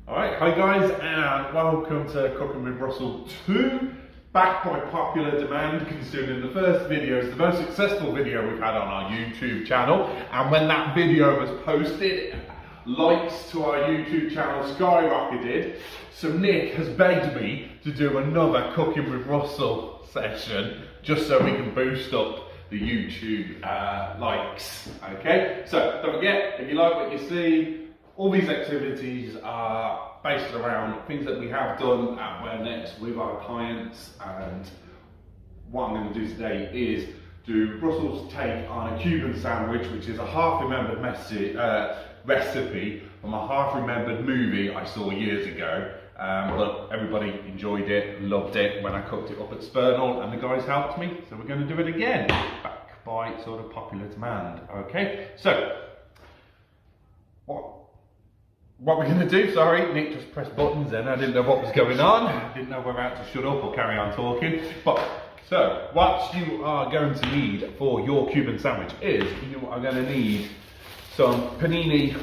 Alright, hi guys, and welcome to Cooking with Russell 2, back by popular demand, considering the first video is the most successful video we've had on our YouTube channel, and when that video was posted, likes to our YouTube channel skyrocketed, so Nick has begged me to do another Cooking with Russell session, just so we can boost up the YouTube likes, okay? So, don't forget, if you like what you see, all these activities are based around things that we have done at Where Next with our clients, and what I'm going to do today is do Russell's take on a Cuban sandwich, which is a half-remembered recipe from a half-remembered movie I saw years ago, but everybody enjoyed it, loved it when I cooked it up at Spernal, and the guys helped me, so we're going to do it again, back by sort of popular demand, okay? So, what we're going to do, sorry, Nick just pressed buttons then, I didn't know what was going on, I didn't know whether I had to shut up or carry on talking, but, so, what you are going to need for your Cuban sandwich is, you are going to need some panini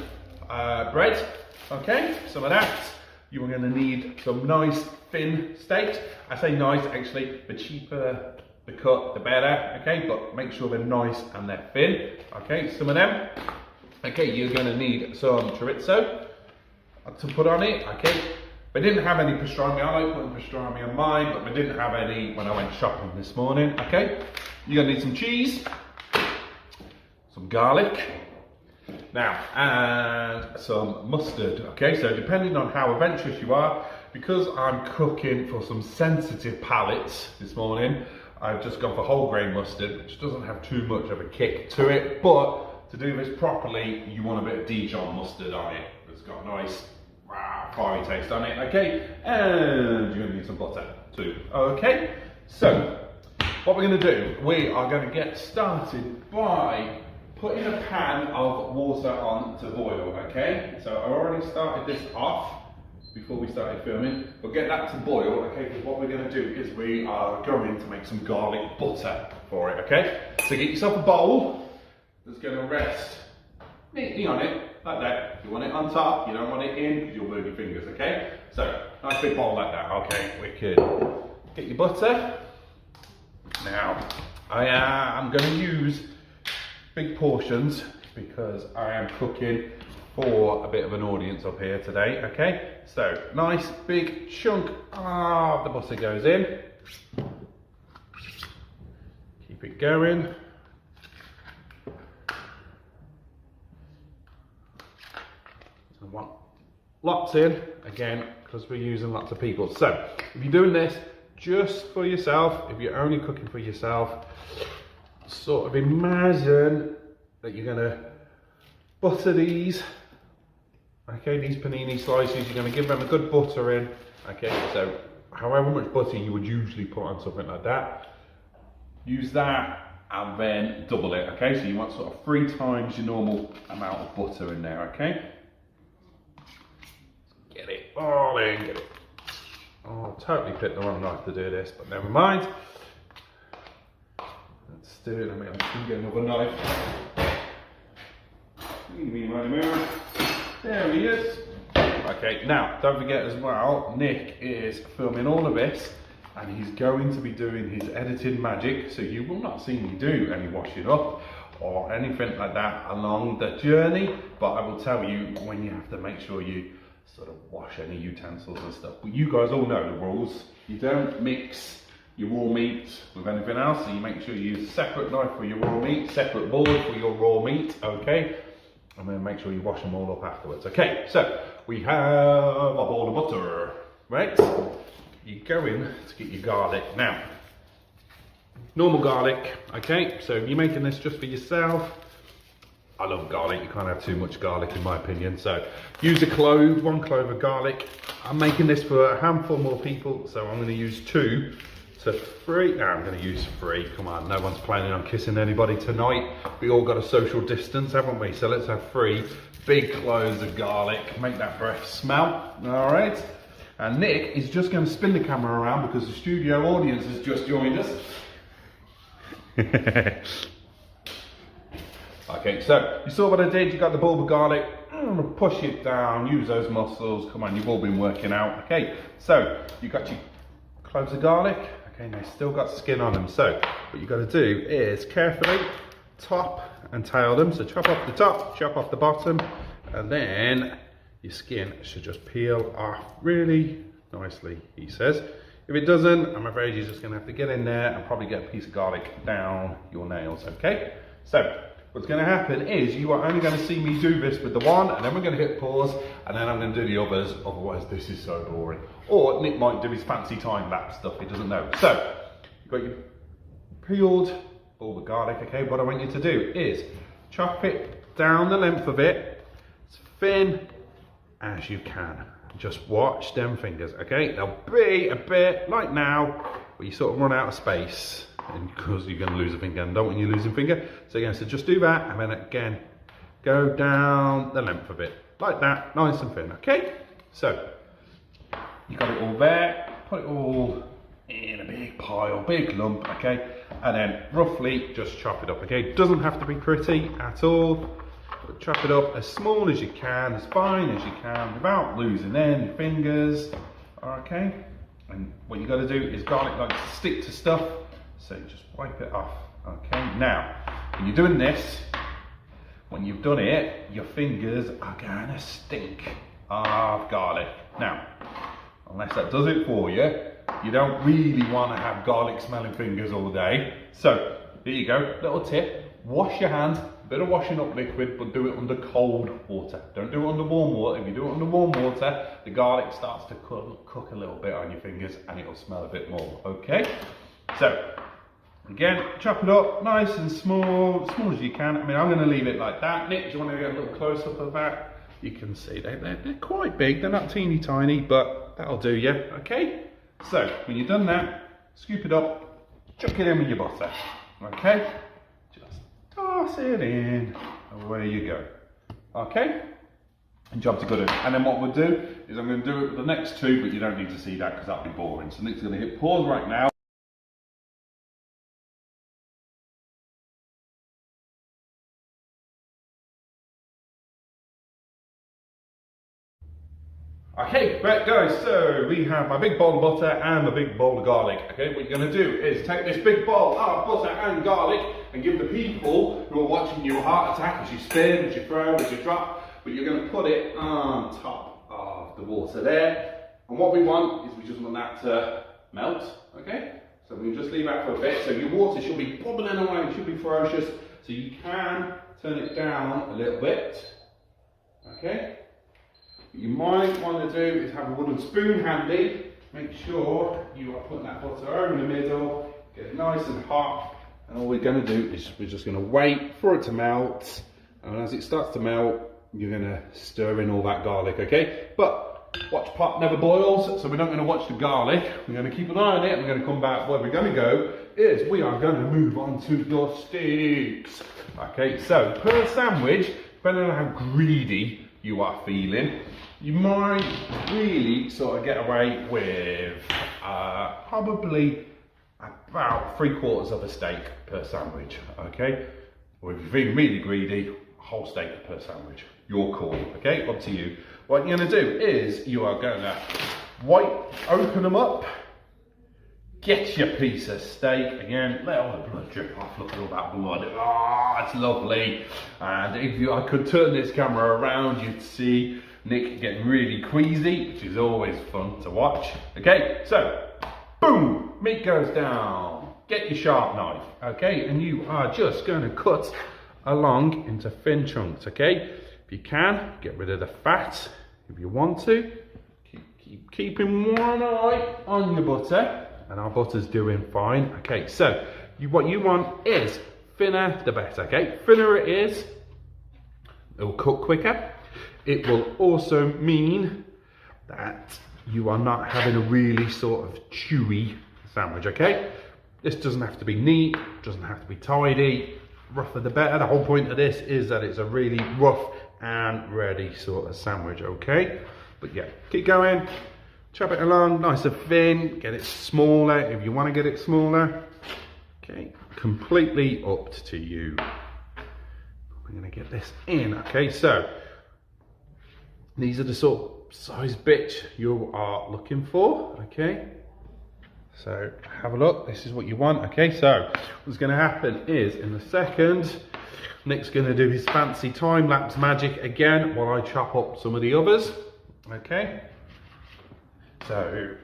bread, okay, some of that, you are going to need some nice thin steaks, I say nice actually, the cheaper the cut the better, okay, but make sure they're nice and they're thin, okay, some of them, okay, you're going to need some chorizo to put on it, okay. They didn't have any pastrami. I like putting pastrami on mine, but they didn't have any when I went shopping this morning, okay. You're gonna need some cheese, some garlic, now, and some mustard, okay. So depending on how adventurous you are, because I'm cooking for some sensitive palates this morning, I've just gone for whole grain mustard, which doesn't have too much of a kick to it, but to do this properly, you want a bit of Dijon mustard on it. It's got a nice fiery taste on it, okay? And you're gonna need some butter too, okay? So, what we're gonna do, we are gonna get started by putting a pan of water on to boil, okay? So I already started this off before we started filming, but get that to boil, okay? Because what we're gonna do is we are going to make some garlic butter for it, okay? So get yourself a bowl that's gonna rest neatly on it, like that. You want it on top, you don't want it in because you'll burn your fingers, okay? So, nice big bowl like that, okay, wicked. Get your butter. Now, I'm going to use big portions because I am cooking for a bit of an audience up here today, okay? So, nice big chunk of the butter goes in. Keep it going. I want lots in, again, because we're using lots of people. So, if you're doing this just for yourself, if you're only cooking for yourself, sort of imagine that you're going to butter these, okay, these panini slices, you're going to give them a good butter in, okay, so however much butter you would usually put on something like that, use that and then double it, okay, so you want sort of 3 times your normal amount of butter in there, okay. Get it all in, get it. Oh, I totally picked the wrong knife to do this, but never mind. Let's do it. I'm going to get another knife. There he is. Okay, now, don't forget as well, Nick is filming all of this, and he's going to be doing his editing magic, so you will not see me do any washing up or anything like that along the journey, but I will tell you when you have to make sure you sort of wash any utensils and stuff. But you guys all know the rules. You don't mix your raw meat with anything else, so you make sure you use a separate knife for your raw meat, separate bowl for your raw meat, okay? And then make sure you wash them all up afterwards. Okay, so we have a bowl of butter, right? You go in to get your garlic. Now, normal garlic, okay? So if you're making this just for yourself, I love garlic, you can't have too much garlic in my opinion, so use a clove, 1 clove of garlic. I'm making this for a handful more people, so I'm going to use 2 to 3, no, I'm going to use 3, come on, no one's planning on kissing anybody tonight, we all got a social distance, haven't we, so let's have 3 big cloves of garlic, make that breath smell, alright, and Nick is just going to spin the camera around because the studio audience has just joined us. Okay, so you saw what I did, you got the bulb of garlic, push it down, use those muscles, come on, you've all been working out. Okay, so you got your cloves of garlic, okay, and they've still got skin on them. So what you got to do is carefully top and tail them. So chop off the top, chop off the bottom, and then your skin should just peel off really nicely, he says. If it doesn't, I'm afraid you're just going to have to get in there and probably get a piece of garlic down your nails, okay? So what's going to happen is you are only going to see me do this with the one, and then we're going to hit pause, and then I'm going to do the others, otherwise this is so boring. Or Nick might do his fancy time-lapse stuff, he doesn't know. So, you've got your peeled bulb of garlic, okay? What I want you to do is chop it down the length of it, as thin as you can. Just watch them fingers, okay? They'll be a bit like now, where you sort of run out of space, and because you're going to lose a finger, and don't want you losing finger. So again, so just do that, and then again, go down the length of it, like that, nice and thin, okay? So, you got it all there, put it all in a big pile, big lump, okay? And then roughly just chop it up, okay? It doesn't have to be pretty at all. But chop it up as small as you can, as fine as you can, without losing any fingers, okay? And what you got to do is garlic likes to stick to stuff, so you just wipe it off, okay? Now, when you're doing this, when you've done it, your fingers are gonna stink of garlic. Now, unless that does it for you, you don't really want to have garlic smelling fingers all day. So, here you go, little tip, wash your hands. Bit of washing up liquid, but do it under cold water. Don't do it under warm water. If you do it under warm water, the garlic starts to cook a little bit on your fingers and it'll smell a bit more, okay? So, again, chop it up nice and small as you can. I mean, I'm gonna leave it like that. Nick, do you wanna get a little close up of that? You can see they're quite big. They're not teeny tiny, but that'll do you, okay? So, when you've done that, scoop it up, chuck it in with your butter, okay? Toss it in, away you go. Okay? And job to good. And then what we'll do is I'm going to do it with the next two, but you don't need to see that because that'll be boring. So Nick's going to hit pause right now. Okay, right guys, so we have my big bowl of butter and my big bowl of garlic. Okay, what you're going to do is take this big bowl of butter and garlic and give the people who are watching you a heart attack as you spin, as you throw, as you drop, but you're going to put it on top of the water there. And what we want is we just want that to melt, okay? So we'll just leave that for a bit. So your water should be bubbling away, it should be ferocious, so you can turn it down a little bit, okay? What you might want to do is have a wooden spoon handy. Make sure you are putting that butter over in the middle, get it nice and hot, and all we're going to do is we're just going to wait for it to melt, and as it starts to melt, you're going to stir in all that garlic, okay? But watch pot never boils, so we're not going to watch the garlic. We're going to keep an eye on it, and we're going to come back. Where we're going to go is we are going to move on to your steaks. Okay, so per sandwich, depending on how greedy you are feeling, you might really sort of get away with probably about 3/4 of a steak per sandwich, okay? Or if you're feeling really greedy, a whole steak per sandwich. Your call, okay? Up to you. What you're gonna do is you are gonna open them up, get your piece of steak, again, let all the blood drip off, look at all that blood, oh, it's lovely. And if I could turn this camera around, you'd see Nick getting really queasy, which is always fun to watch. Okay, so, boom, meat goes down. Get your sharp knife, okay? And you are just gonna cut along into thin chunks, okay? If you can, get rid of the fat, if you want to. Keep keeping one eye on your butter, and our butter's doing fine. Okay, so what you want is thinner the better, okay? Thinner it is, it will cook quicker. It will also mean that you are not having a really sort of chewy sandwich, okay? This doesn't have to be neat, doesn't have to be tidy, rougher the better. The whole point of this is that it's a really rough and ready sort of sandwich, okay? But yeah, keep going, chop it along nice and thin, get it smaller if you want to get it smaller. Okay, completely up to you. I'm gonna get this in, okay? So, these are the sort of size bits you are looking for, okay? So, have a look, this is what you want, okay? So, what's gonna happen is, in a second, Nick's gonna do his fancy time-lapse magic again while I chop up some of the others, okay? So,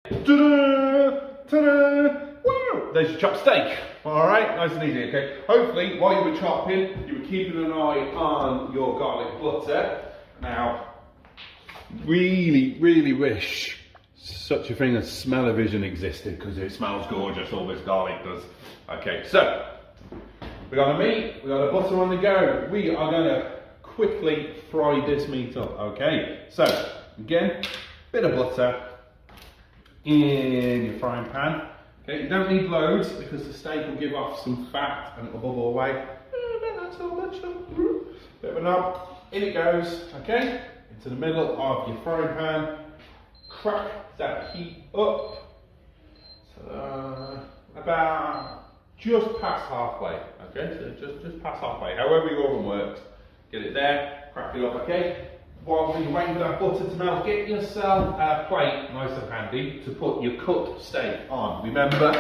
ta-da! Ta-da! Woo! There's your chopped steak. Alright, nice and easy, okay? Hopefully, while you were chopping, you were keeping an eye on your garlic butter. Now, really, really wish such a thing as smell-o-vision existed, because it smells gorgeous, all this garlic does. Okay, so, we got a meat, we got a butter on the go. We are gonna quickly fry this meat up, okay? So, again, bit of butter in your frying pan. Okay, you don't need loads because the steak will give off some fat and it'll bubble away. Not so much. Bit of a knob. In it goes, okay? Into the middle of your frying pan. Crack that heat up. So, about just past halfway. Okay, so just past halfway. However your oven works. Get it there, crack it up, okay? While you're waiting for that butter to melt, get yourself a plate, nice and handy, to put your cooked steak on. Remember,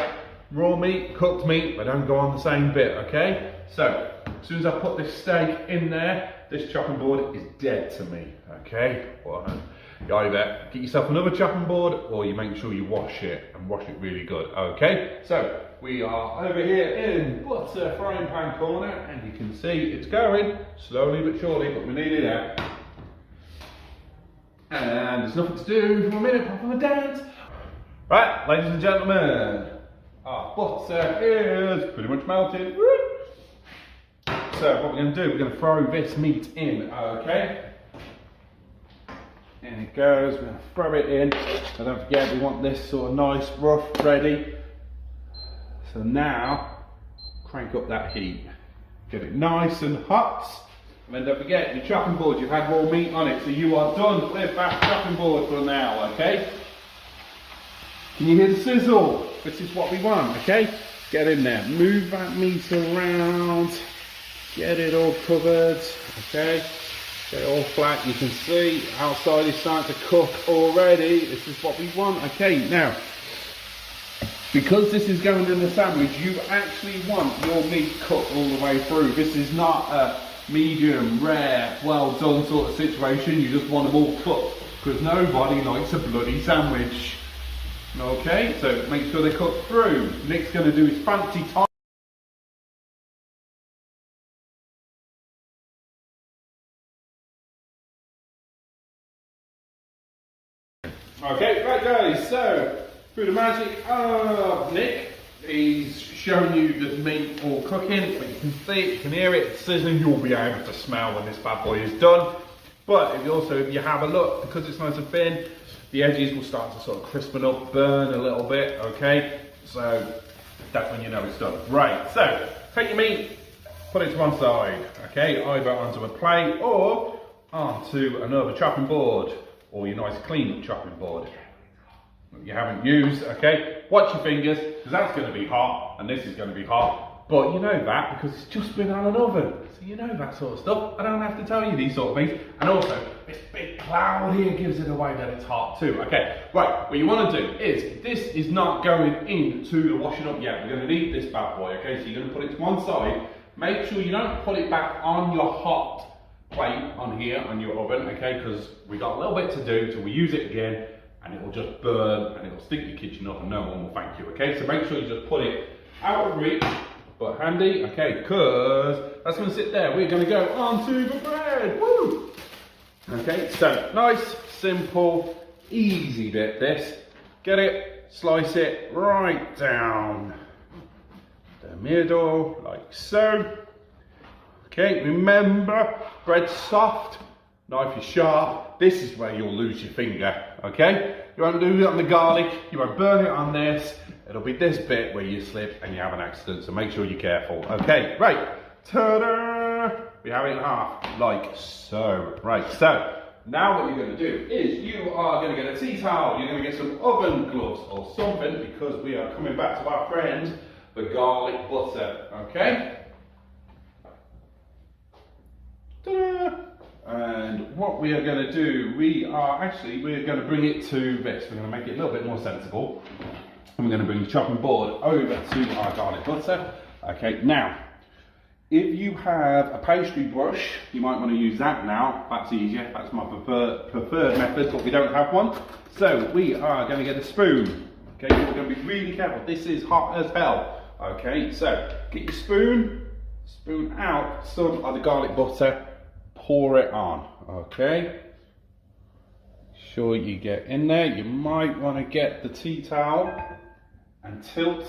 raw meat, cooked meat, they don't go on the same bit, okay? So, as soon as I put this steak in there, this chopping board is dead to me, okay? Well, you either get yourself another chopping board, or you make sure you wash it, and wash it really good, okay? So, we are over here in butter frying pan corner, and you can see it's going, slowly but surely, but we need it out. And there's nothing to do for a minute apart from a dance. Right, ladies and gentlemen, our butter is pretty much melted. So what we're going to do, we're going to throw this meat in, okay? In it goes, we're going to throw it in. So don't forget, we want this sort of nice, rough, ready. So now, crank up that heat. Get it nice and hot. And then don't forget, your chopping board, you've had raw meat on it, so you are done with that chopping board for now, okay? Can you hear the sizzle? This is what we want, okay? Get in there, move that meat around, get it all covered, okay? Get it all flat, you can see outside is starting to cook already. This is what we want, okay? Now, because this is going in the sandwich, you actually want your meat cooked all the way through. This is not a medium, rare, well done sort of situation. You just want them all cooked, because nobody likes a bloody sandwich. Okay, so make sure they're cooked through. Nick's going to do his fancy time. Okay, right guys, so through the magic of Nick, he's shown you the meat all cooking, but you can see it, you can hear it, it's sizzling. You'll be able to smell when this bad boy is done. But if you have a look, because it's nice and thin, the edges will start to sort of crispen up, burn a little bit, okay? So that's when you know it's done. Right, so take your meat, put it to one side, okay? Either onto a plate or onto another chopping board, or your nice clean chopping board that you haven't used, okay? Watch your fingers, because that's going to be hot, and this is going to be hot. But you know that because it's just been on an oven. So you know that sort of stuff. I don't have to tell you these sort of things. And also, this big cloud here gives it away that it's hot too. Okay, right, what you want to do is, this is not going into the washing up yet. We're going to need this bad boy, okay? So you're going to put it to one side. Make sure you don't put it back on your hot plate on here, on your oven, okay? Because we got a little bit to do till we use it again, and it will just burn, and it will stink your kitchen up, and no one will thank you, okay? So make sure you just put it out of reach, but handy, okay, because that's going to sit there. We're going to go onto the bread, woo! Okay, so nice, simple, easy bit this. Get it, slice it right down the middle, like so. Okay, remember, bread's soft, knife is sharp. This is where you'll lose your finger, okay? You won't do it on the garlic, you won't burn it on this. It'll be this bit where you slip and you have an accident, so make sure you're careful. Okay, right, ta-da! We have it in half, like so. Right, so now what you're going to do is you are going to get a tea towel, you're going to get some oven gloves or something, because we are coming back to our friend, the garlic butter, okay? Ta-da! And what we are going to do, we're going to bring it to this. We're going to make it a little bit more sensible. And we're going to bring the chopping board over to our garlic butter. Okay, now, if you have a pastry brush, you might want to use that now. That's easier. That's my preferred method, but we don't have one. So we are going to get a spoon. Okay, we're going to be really careful. This is hot as hell. Okay, so get your spoon out some of the garlic butter, pour it on. Okay, sure you get in there. You might want to get the tea towel and tilt.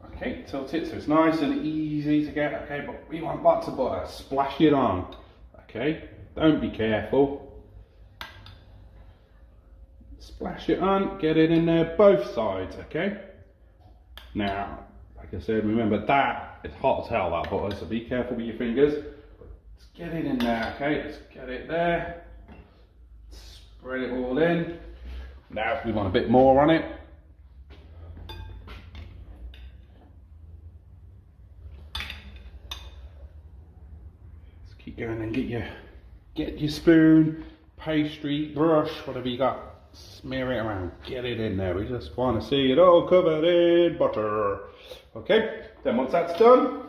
Okay, tilt it so it's nice and easy to get. Okay, but we want lots of butter. Splash it on. Okay, don't be careful. Splash it on, get it in there both sides. Okay, now, like I said, remember that it's hot as hell, that butter, so be careful with your fingers. Let's get it in there. Okay, let's get it there. Spread it all in. Now we want a bit more on it. Let's keep going and get your spoon, pastry, brush, whatever you got. Smear it around, get it in there. We just want to see it all covered in butter. Okay, then once that's done,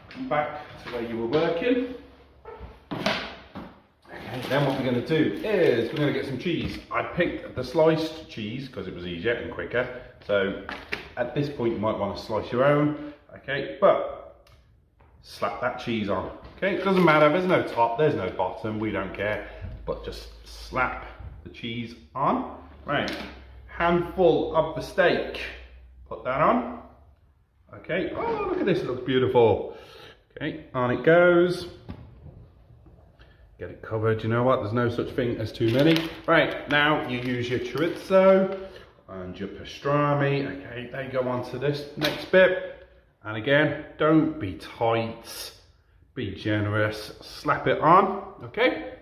come back to where you were working. Okay, then what we're going to do is we're going to get some cheese. I picked the sliced cheese because it was easier and quicker. So at this point you might want to slice your own. Okay, but slap that cheese on. Okay, it doesn't matter, there's no top, there's no bottom, we don't care. But just slap the cheese on. Right, handful of the steak, put that on. Okay, oh look at this, it looks beautiful. Okay, on it goes. Get it covered, you know what, there's no such thing as too many. Right, now you use your chorizo and your pastrami. Okay, they go on to this next bit. And again, don't be tight, be generous, slap it on, okay?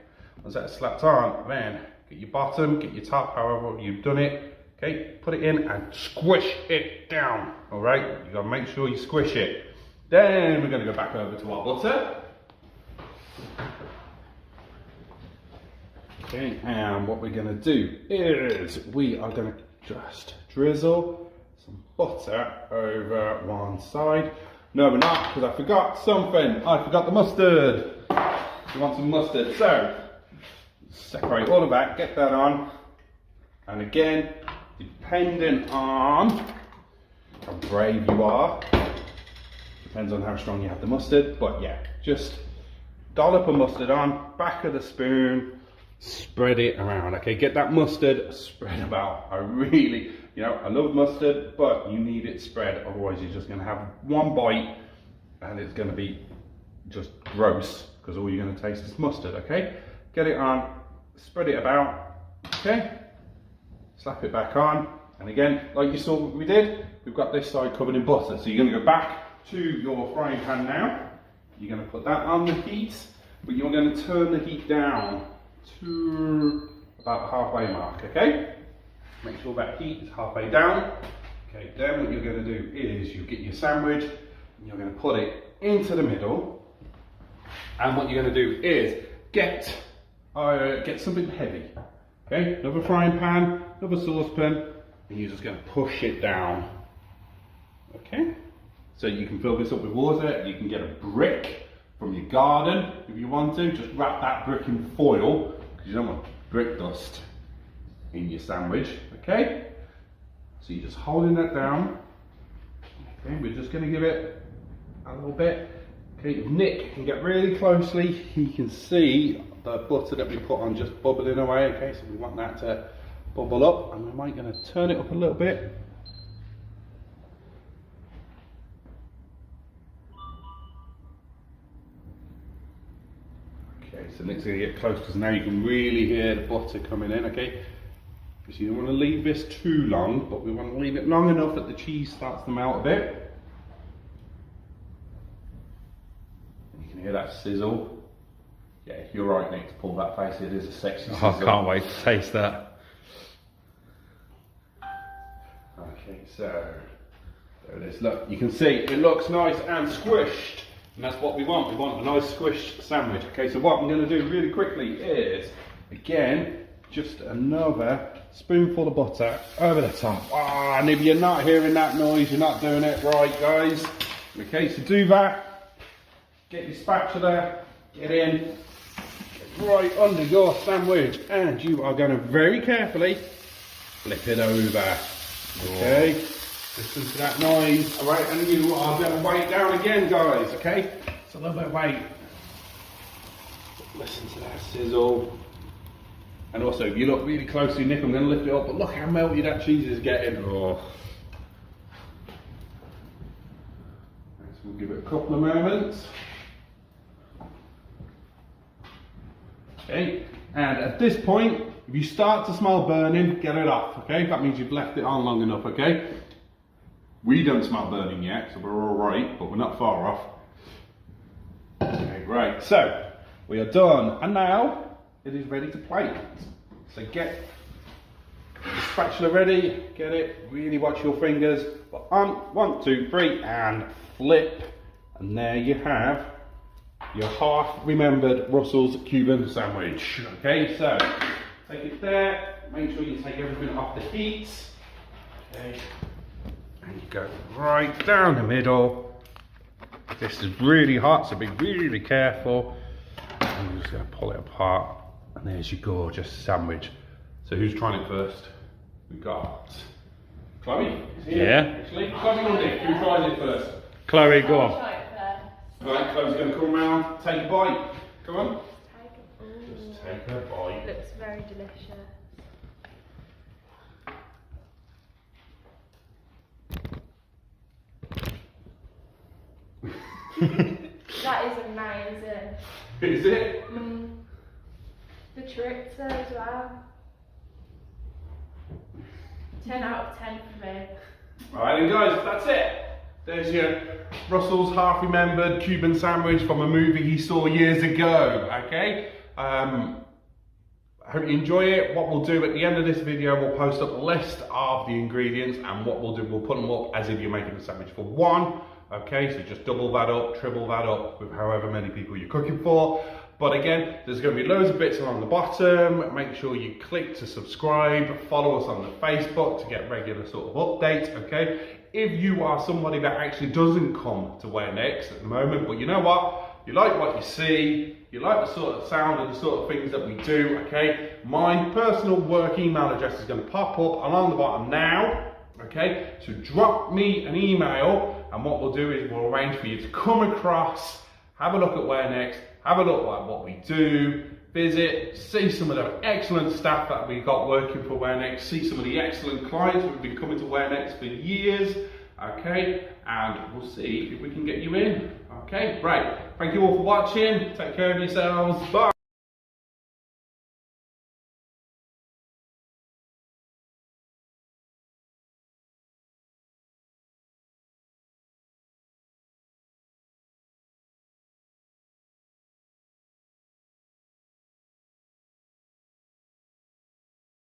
Once that's slapped on, then get your bottom, get your top, however you've done it. Okay, put it in and squish it down. All right, you gotta make sure you squish it. Then we're gonna go back over to our butter. Okay, and what we're gonna do is we are gonna just drizzle some butter over one side. No, we're not, because I forgot something. I forgot the mustard. We want some mustard, so separate all of that, get that on, and again, depending on how brave you are, depends on how strong you have the mustard, but yeah, just dollop of mustard on, back of the spoon, spread it around. Okay, get that mustard spread about. I really, I love mustard, but you need it spread, otherwise you're just going to have one bite and it's going to be just gross, because all you're going to taste is mustard. Okay, get it on, spread it about. Okay, slap it back on, and again, like you saw what we did, we've got this side covered in butter. So you're going to go back to your frying pan now. You're going to put that on the heat, but you're going to turn the heat down to about the halfway mark. Okay, make sure that heat is halfway down. Okay, then what you're going to do is you get your sandwich and you're going to put it into the middle, and what you're going to do is get something heavy. Okay, another frying pan, another saucepan, and you're just going to push it down. Okay, so you can fill this up with water. You can get a brick from your garden if you want to. Just wrap that brick in foil, because you don't want brick dust in your sandwich. Okay, so you're just holding that down. Okay, we're just going to give it a little bit. Okay, if Nick can get really closely, he can see the butter that we put on just bubbling away. Okay, so we want that to bubble up, and we might going to turn it up a little bit. Okay, so Nick's going to get close, because now you can really hear the butter coming in. Okay, because you don't want to leave this too long, but we want to leave it long enough that the cheese starts to melt a bit. You can hear that sizzle. Yeah, you're right, Nick, to pull that face. It is a sexy Oh, I can't wait to taste that. Okay, so there it is. Look, you can see it looks nice and squished. And that's what we want. We want a nice squished sandwich. Okay, so what I'm going to do really quickly is, again, just another spoonful of butter over the top. Ah, and if you're not hearing that noise, you're not doing it right, guys. Okay, so do that. Get your spatula, get in, get right under your sandwich, and you are going to very carefully flip it over. Okay. Listen to that noise, alright, and you are going to weigh it down again, guys, okay? It's a little bit of weight. Listen to that sizzle. And also, if you look really closely, Nick, I'm going to lift it up, but look how melty that cheese is getting. Oh. So we'll give it a couple of moments. Okay, and at this point, if you start to smell burning, get it off, okay? That means you've left it on long enough, okay? We don't smell burning yet, so we're all right, but we're not far off. Okay, great. So, we are done. And now, it is ready to plate. So get the spatula ready, get it, really watch your fingers. But on, 1, 2, 3, and flip. And there you have your half-remembered Russell's Cuban sandwich. Okay, so, take it there, make sure you take everything off the heat. Okay. And you go right down the middle. This is really hot, so be really careful. I'm just going to pull it apart. And there's your gorgeous sandwich. So who's trying it first? We've got Chloe. Yeah. Actually, Chloe or Nick? Who tries it first? Chloe, go on. Right, Chloe's going to come round, take a bite. Come on. Just take a bite. Looks very delicious. That is amazing. Is it? The chorizo as well. 10 out of 10 for me. Alright then guys, that's it. There's your Russell's half-remembered Cuban sandwich from a movie he saw years ago, okay? I hope you enjoy it. What we'll do at the end of this video, we'll post up a list of the ingredients, and what we'll do, we'll put them up as if you're making a sandwich for one. Okay, so just double that up, triple that up with however many people you're cooking for. But again, there's going to be loads of bits along the bottom. Make sure you click to subscribe, follow us on the Facebook to get regular sort of updates, okay? If you are somebody that actually doesn't come to Where Next at the moment, but you know what? You like what you see, you like the sort of sound and the sort of things that we do, okay? My personal work email address is going to pop up along the bottom now. Okay, so drop me an email, and what we'll do is we'll arrange for you to come across, have a look at Where Next, have a look at what we do, visit, see some of the excellent staff that we've got working for Where Next, see some of the excellent clients who've been coming to Where Next for years, okay, and we'll see if we can get you in. Okay, right, thank you all for watching, take care of yourselves, bye.